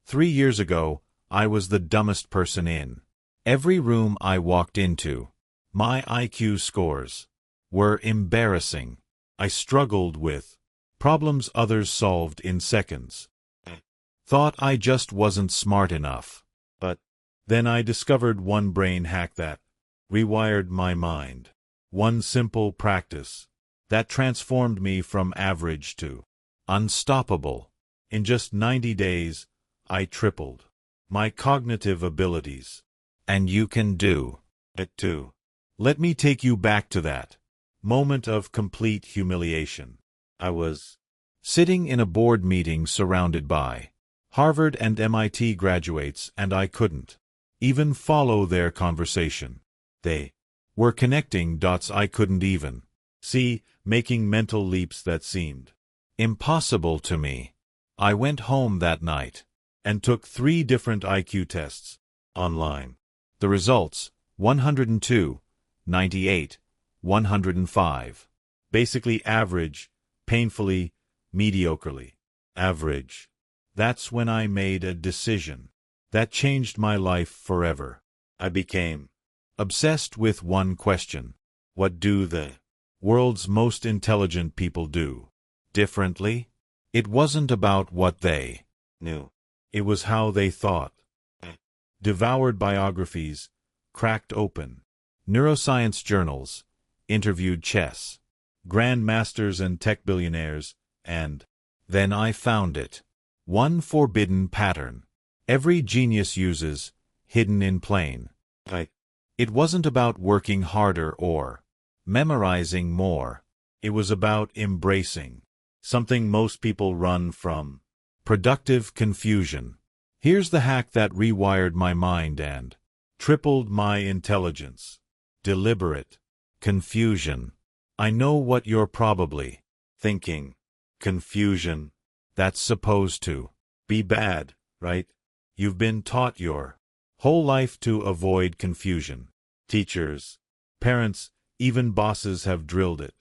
3 years ago, I was the dumbest person in every room I walked into. My IQ scores were embarrassing. I struggled with problems others solved in seconds. Thought I just wasn't smart enough. But then I discovered one brain hack that rewired my mind. One simple practice that transformed me from average to unstoppable. In just 90 days, I tripled my cognitive abilities. And you can do it too. Let me take you back to that moment of complete humiliation. I was sitting in a board meeting surrounded by Harvard and MIT graduates, and I couldn't even follow their conversation. They were connecting dots I couldn't even see, making mental leaps that seemed impossible to me. I went home that night and took 3 different IQ tests online. The results: 102, 98, 105. Basically average, painfully, mediocrely. Average. That's when I made a decision that changed my life forever. I became obsessed with one question: what do the world's most intelligent people do differently? It wasn't about what they knew. It was how they thought. Devoured biographies, cracked open neuroscience journals, interviewed chess grandmasters and tech billionaires, and then I found it. One forbidden pattern every genius uses, hidden in plain sight. It wasn't about working harder or memorizing more. It was about embracing something most people run from: productive confusion. Here's the hack that rewired my mind and tripled my intelligence. Deliberate confusion. I know what you're probably thinking. Confusion. That's supposed to be bad, right? You've been taught your whole life to avoid confusion. Teachers, parents, even bosses have drilled it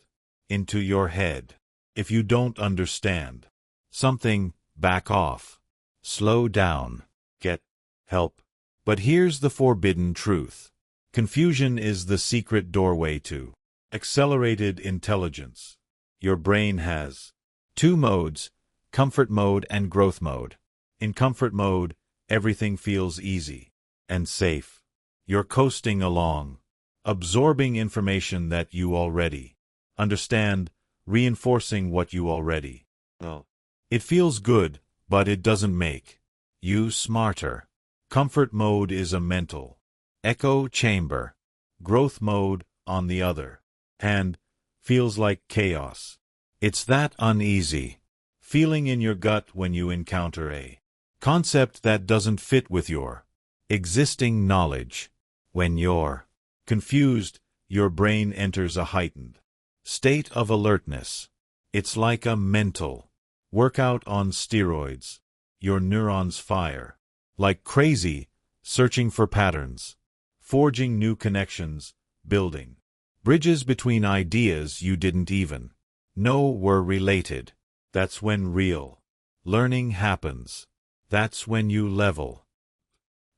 into your head. If you don't understand something, back off. Slow down. Get help. But here's the forbidden truth. Confusion is the secret doorway to accelerated intelligence. Your brain has 2 modes: comfort mode and growth mode. In comfort mode, everything feels easy and safe. You're coasting along, absorbing information that you already understand, reinforcing what you already know. It feels good, but it doesn't make you smarter. Comfort mode is a mental echo chamber. Growth mode, on the other hand, feels like chaos. It's that uneasy feeling in your gut when you encounter a concept that doesn't fit with your existing knowledge. When you're confused, your brain enters a heightened state of alertness. It's like a mental workout on steroids. Your neurons fire like crazy, searching for patterns, forging new connections, building bridges between ideas you didn't even know were related. That's when real learning happens. That's when you level.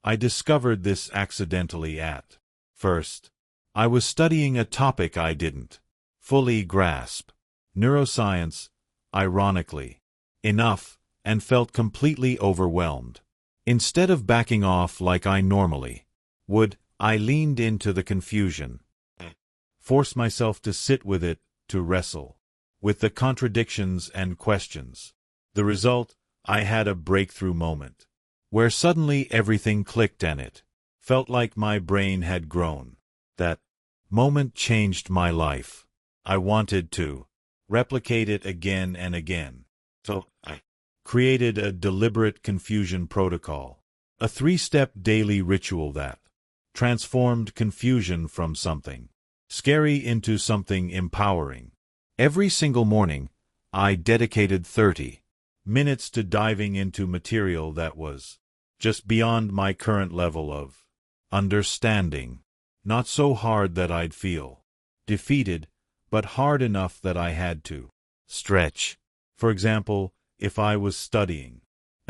I discovered this accidentally at first. I was studying a topic I didn't fully grasp, neuroscience, ironically enough, and felt completely overwhelmed. Instead of backing off like I normally would, I leaned into the confusion, forced myself to sit with it, to wrestle with the contradictions and questions. The result: I had a breakthrough moment, where suddenly everything clicked and it felt like my brain had grown. That moment changed my life. I wanted to replicate it again and again. So I created a deliberate confusion protocol, a 3-step daily ritual that transformed confusion from something scary into something empowering. Every single morning, I dedicated 30 minutes to diving into material that was just beyond my current level of understanding. Not so hard that I'd feel defeated, but hard enough that I had to stretch. For example, if I was studying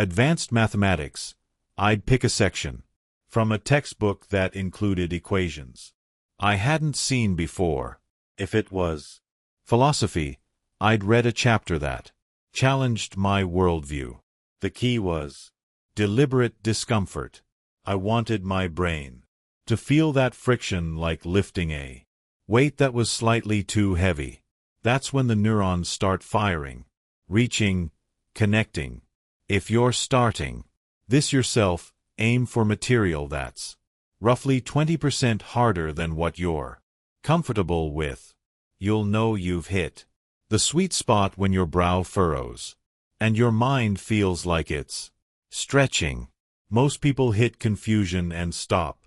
Advanced mathematics, I'd pick a section from a textbook that included equations I hadn't seen before. If it was philosophy, I'd read a chapter that challenged my worldview. The key was deliberate discomfort. I wanted my brain to feel that friction, like lifting a weight that was slightly too heavy. That's when the neurons start firing, reaching, connecting. If you're starting this yourself, aim for material that's roughly 20% harder than what you're comfortable with. You'll know you've hit the sweet spot when your brow furrows and your mind feels like it's stretching. Most people hit confusion and stop.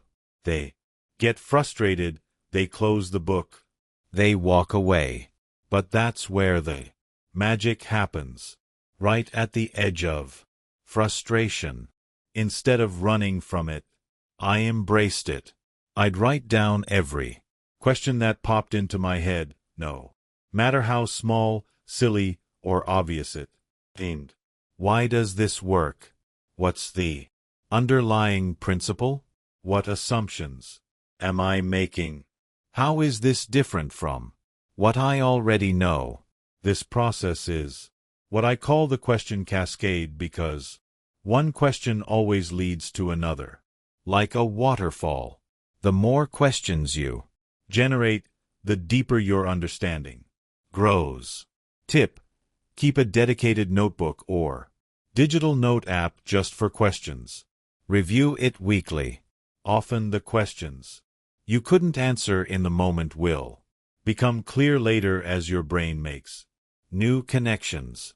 They get frustrated, they close the book, they walk away. But that's where the magic happens, right at the edge of frustration. Instead of running from it, I embraced it. I'd write down every question that popped into my head, no matter how small, silly, or obvious it seemed. Why does this work? What's the underlying principle? What assumptions am I making? How is this different from what I already know? This process is what I call the question cascade, because one question always leads to another. Like a waterfall, the more questions you generate, the deeper your understanding grows. Tip: keep a dedicated notebook or digital note app just for questions. Review it weekly. Often the questions you couldn't answer in the moment will become clear later as your brain makes new connections.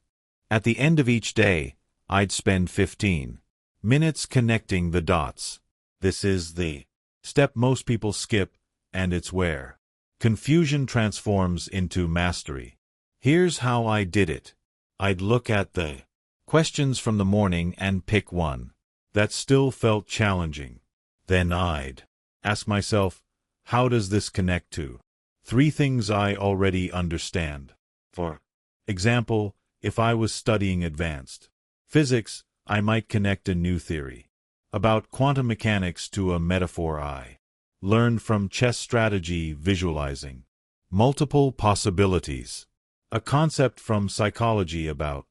At the end of each day, I'd spend 15 minutes connecting the dots. This is the step most people skip, and it's where confusion transforms into mastery. Here's how I did it. I'd look at the questions from the morning and pick one that still felt challenging. Then I'd ask myself, how does this connect to 3 things I already understand? For example, if I was studying advanced physics, I might connect a new theory about quantum mechanics to a metaphor I learned from chess strategy, visualizing multiple possibilities. A concept from psychology about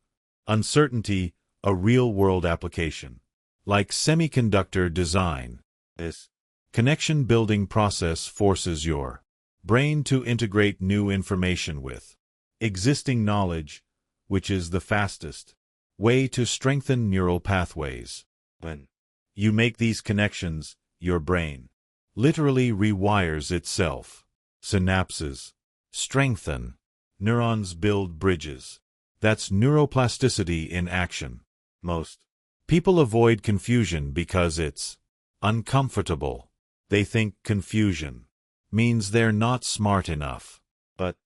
uncertainty, a real-world application, like semiconductor design. This connection-building process forces your brain to integrate new information with existing knowledge, which is the fastest way to strengthen neural pathways. When you make these connections, your brain literally rewires itself. Synapses strengthen. Neurons build bridges. That's neuroplasticity in action. Most people avoid confusion because it's uncomfortable. They think confusion means they're not smart enough. But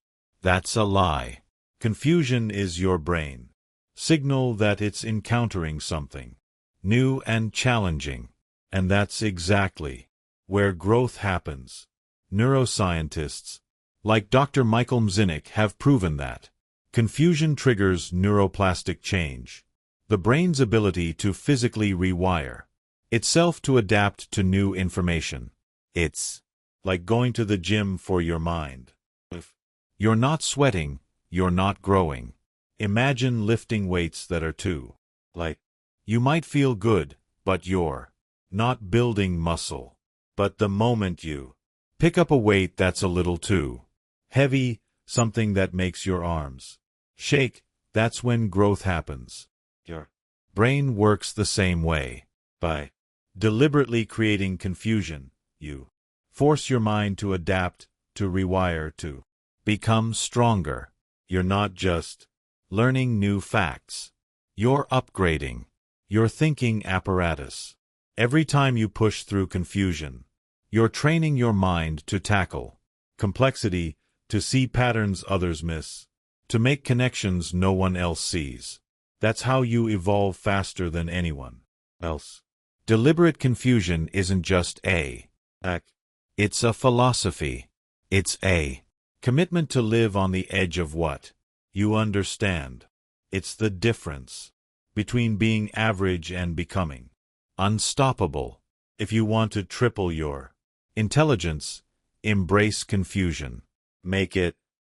that's a lie. Confusion is your brain signal that it's encountering something new and challenging. And that's exactly where growth happens. Neuroscientists like Dr. Michael Mzinich have proven that confusion triggers neuroplastic change, the brain's ability to physically rewire itself to adapt to new information. It's like going to the gym for your mind. If you're not sweating, you're not growing. Imagine lifting weights that are too light. You might feel good, but you're not building muscle. But the moment you pick up a weight that's a little too heavy, something that makes your arms shake, that's when growth happens. Your brain works the same way. By deliberately creating confusion, you force your mind to adapt, to rewire, to become stronger. You're not just learning new facts. You're upgrading your thinking apparatus. Every time you push through confusion, you're training your mind to tackle complexity, to see patterns others miss, to make connections no one else sees. That's how you evolve faster than anyone else. Deliberate confusion isn't just a act. It's a philosophy. It's a commitment to live on the edge of what you understand. It's the difference between being average and becoming unstoppable. If you want to triple your intelligence, embrace confusion. Make it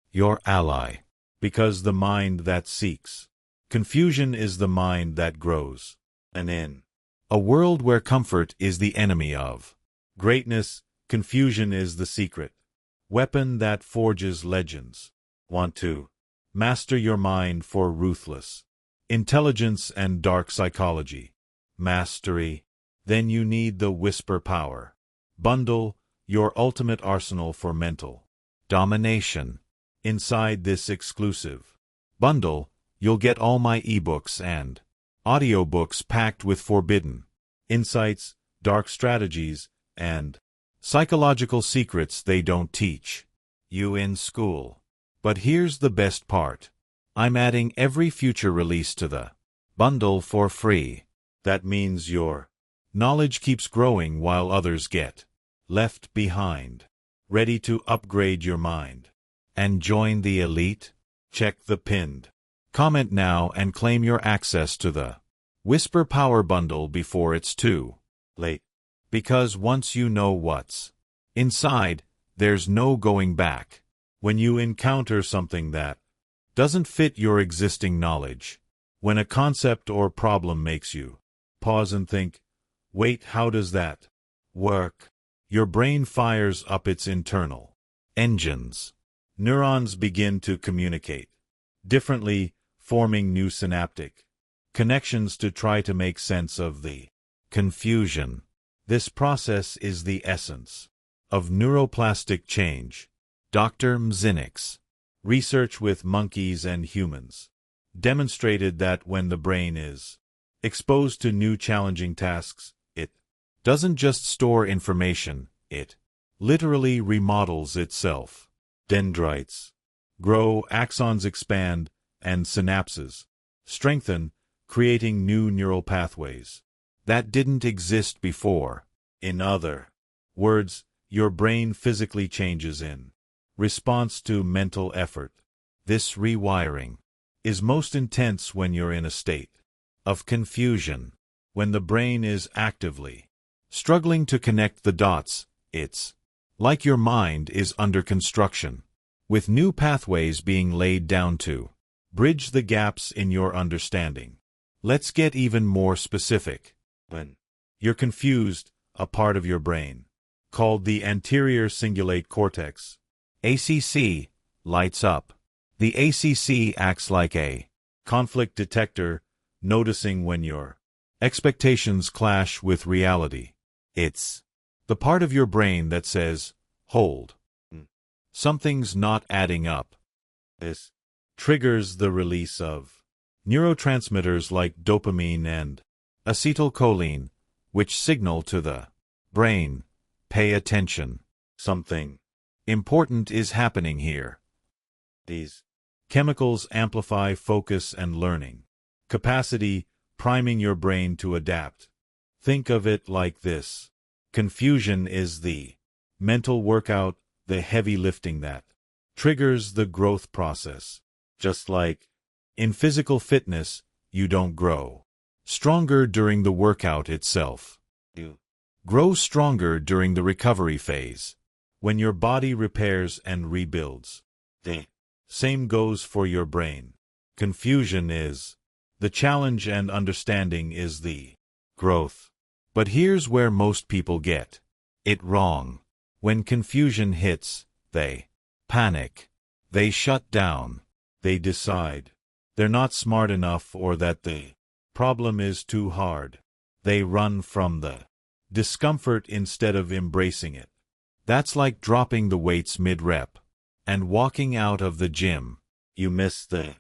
your ally, because the mind that seeks confusion is the mind that grows. And in a world where comfort is the enemy of greatness, confusion is the secret weapon that forges legends. Want to master your mind for ruthless intelligence and dark psychology mastery? Then you need the Whisper Power Bundle, your ultimate arsenal for mental domination. Inside this exclusive bundle, you'll get all my ebooks and audiobooks packed with forbidden insights, dark strategies, and psychological secrets they don't teach you in school. But here's the best part. I'm adding every future release to the bundle for free. That means your knowledge keeps growing while others get left behind. Ready to upgrade your mind and join the elite? Check the pinned comment now and claim your access to the Whisper Power Bundle before it's too late. Because once you know what's inside, there's no going back. When you encounter something that doesn't fit your existing knowledge, when a concept or problem makes you pause and think, wait, how does that work? Your brain fires up its internal engines. Neurons begin to communicate differently, forming new synaptic connections to try to make sense of the confusion. This process is the essence of neuroplastic change. Dr. Mzinek's research with monkeys and humans demonstrated that when the brain is exposed to new challenging tasks, it doesn't just store information, it literally remodels itself. Dendrites grow, axons expand, and synapses strengthen, creating new neural pathways that didn't exist before. In other words, your brain physically changes in response to mental effort. This rewiring is most intense when you're in a state of confusion. When the brain is actively struggling to connect the dots, it's like your mind is under construction, with new pathways being laid down to bridge the gaps in your understanding. Let's get even more specific. When you're confused, a part of your brain, called the anterior cingulate cortex, ACC, lights up. The ACC acts like a conflict detector, noticing when your expectations clash with reality. It's the part of your brain that says, hold, something's not adding up. This triggers the release of neurotransmitters like dopamine and acetylcholine, which signal to the brain, pay attention. Something important is happening here. These chemicals amplify focus and learning capacity, priming your brain to adapt. Think of it like this. Confusion is the mental workout, the heavy lifting that triggers the growth process. Just like in physical fitness, you don't grow stronger during the workout itself. You grow stronger during the recovery phase, when your body repairs and rebuilds. The same goes for your brain. Confusion is the challenge and understanding is the growth. But here's where most people get it wrong. When confusion hits, they panic. They shut down. They decide they're not smart enough or that the problem is too hard. They run from the discomfort instead of embracing it. That's like dropping the weights mid-rep and walking out of the gym. You miss the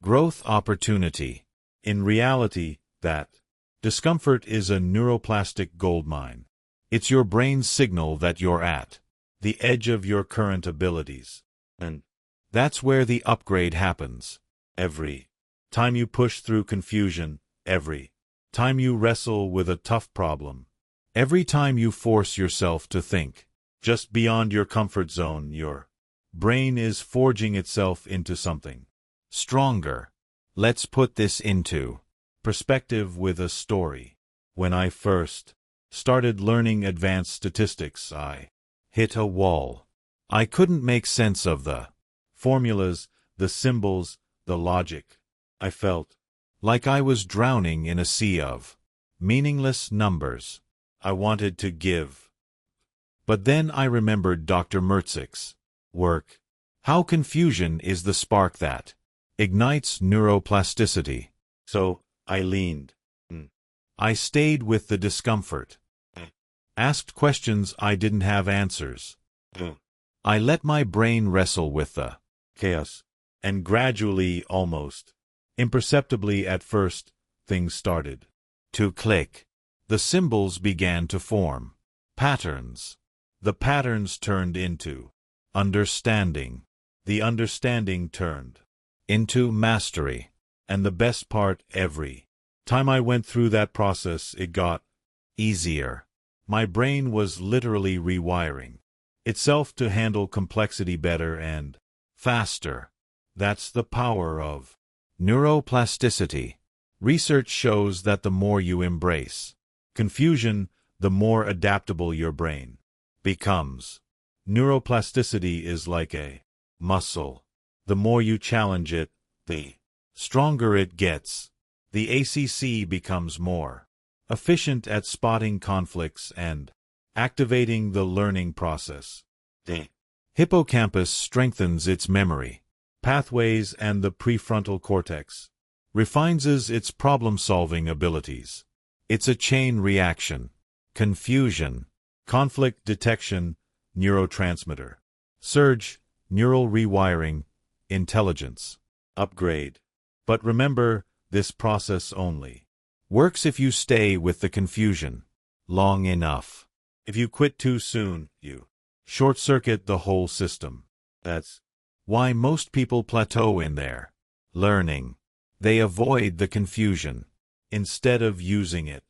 growth opportunity. In reality, that discomfort is a neuroplastic goldmine. It's your brain's signal that you're at the edge of your current abilities. And that's where the upgrade happens. Every time you push through confusion, every time you wrestle with a tough problem, every time you force yourself to think just beyond your comfort zone, your brain is forging itself into something stronger. Let's put this into perspective with a story. When I first started learning advanced statistics, I hit a wall. I couldn't make sense of the formulas, the symbols, the logic. I felt like I was drowning in a sea of meaningless numbers. I wanted to give. But then I remembered Dr. Mertzik's work. How confusion is the spark that ignites neuroplasticity. So I leaned. I stayed with the discomfort. Asked questions I didn't have answers. I let my brain wrestle with the chaos. And gradually, almost imperceptibly at first, things started to click. The symbols began to form patterns. The patterns turned into understanding. The understanding turned into mastery. And the best part, every time I went through that process, it got easier. My brain was literally rewiring itself to handle complexity better and faster. That's the power of neuroplasticity. Research shows that the more you embrace confusion, the more adaptable your brain becomes. Neuroplasticity is like a muscle. The more you challenge it, the stronger it gets. The ACC becomes more efficient at spotting conflicts and activating the learning process. The hippocampus strengthens its memory pathways, and the prefrontal cortex refines its problem-solving abilities. It's a chain reaction. Confusion, conflict detection, neurotransmitter surge, neural rewiring, intelligence upgrade. But remember, this process only works if you stay with the confusion long enough. If you quit too soon, you short-circuit the whole system. That's why most people plateau in their learning. They avoid the confusion instead of using it.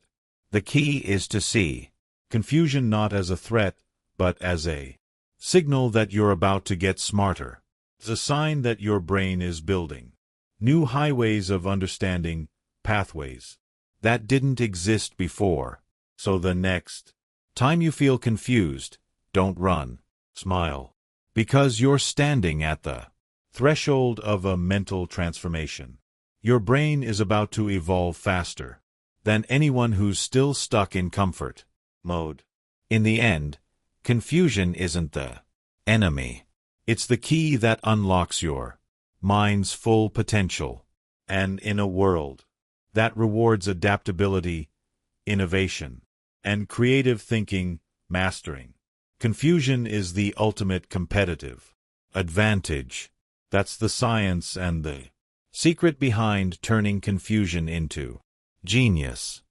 The key is to see confusion not as a threat, but as a signal that you're about to get smarter. It's a sign that your brain is building new highways of understanding, pathways that didn't exist before. So the next time you feel confused, don't run. Smile. Because you're standing at the threshold of a mental transformation. Your brain is about to evolve faster than anyone who's still stuck in comfort mode. In the end, confusion isn't the enemy. It's the key that unlocks your mind's full potential. And in a world that rewards adaptability, innovation, and creative thinking, mastering confusion is the ultimate competitive advantage. That's the science and the secret behind turning confusion into genius.